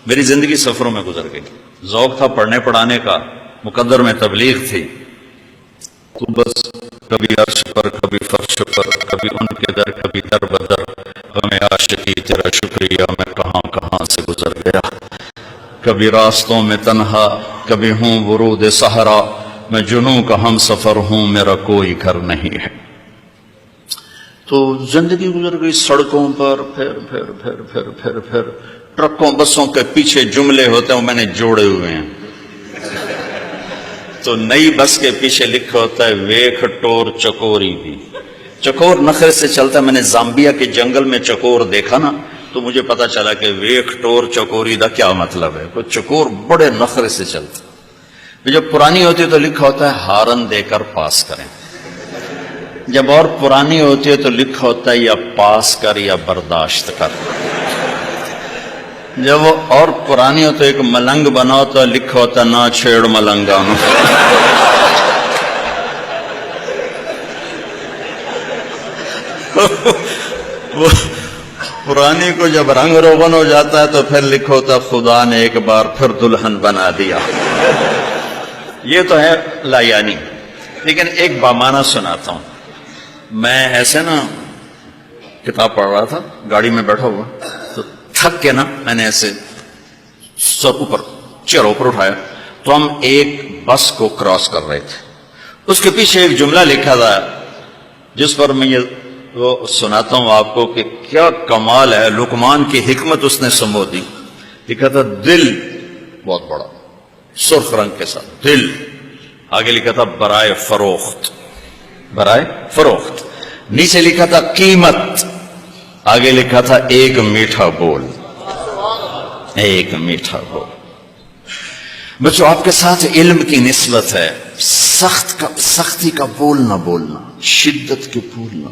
میری زندگی سفروں میں گزر گئی، ذوق تھا پڑھنے پڑھانے کا، مقدر میں تبلیغ تھی، تو بس کبھی عرش پر کبھی فرش پر، کبھی ان کے در کبھی در بدر، غم عاشقی تیرا شکریہ میں کہاں کہاں سے گزر گیا، کبھی راستوں میں تنہا کبھی ہوں ورود صحرا، میں جنوں کا ہم سفر ہوں میرا کوئی گھر نہیں ہے۔ تو زندگی گزر گئی سڑکوں پر، پھر ٹرکوں بسوں کے پیچھے جملے ہوتے ہیں وہ میں نے جوڑے ہوئے ہیں۔ تو نئی بس کے پیچھے لکھا ہوتا ہے ویکھ ٹور چکوری بھی، چکور نخرے سے چلتا ہے۔ میں نے زامبیا کے جنگل میں چکور دیکھا نا، تو مجھے پتا چلا کہ ویکھ ٹور چکوری دا کیا مطلب ہے۔ کوئی چکور بڑے نخرے سے چلتا، جب پرانی ہوتی ہے تو لکھا ہوتا ہے ہارن دے کر پاس کریں، جب اور پرانی ہوتی ہے تو لکھا ہوتا ہے یا پاس کر یا برداشت کر، جب وہ اور پرانی ہو تو ایک ملنگ بنا ہوتا ہے، لکھا ہوتا ہے نہ چھیڑ ملنگانو۔ وہ پرانی کو جب رنگ روغن ہو جاتا ہے تو پھر لکھا ہوتا ہے خدا نے ایک بار پھر دلہن بنا دیا۔ یہ تو ہے لایانی، لیکن ایک بامانہ سناتا ہوں۔ میں ایسے نا کتاب پڑھ رہا تھا، گاڑی میں بیٹھا ہوا، تو تھک کے نا میں نے ایسے سر اوپر چیئر اوپر اٹھایا تو ہم ایک بس کو کراس کر رہے تھے۔ اس کے پیچھے ایک جملہ لکھا تھا جس پر میں یہ وہ سناتا ہوں آپ کو کہ کیا کمال ہے، لقمان کی حکمت اس نے سمو دی۔ لکھا تھا دل، بہت بڑا سرخ رنگ کے ساتھ دل، آگے لکھا تھا برائے فروخت، برائے فروخت، نیچے لکھا تھا قیمت، آگے لکھا تھا ایک میٹھا بول، ایک میٹھا بول۔ بچوں آپ کے ساتھ علم کی نسبت ہے، سختی کا بول نہ بولنا، شدت کے بول نہ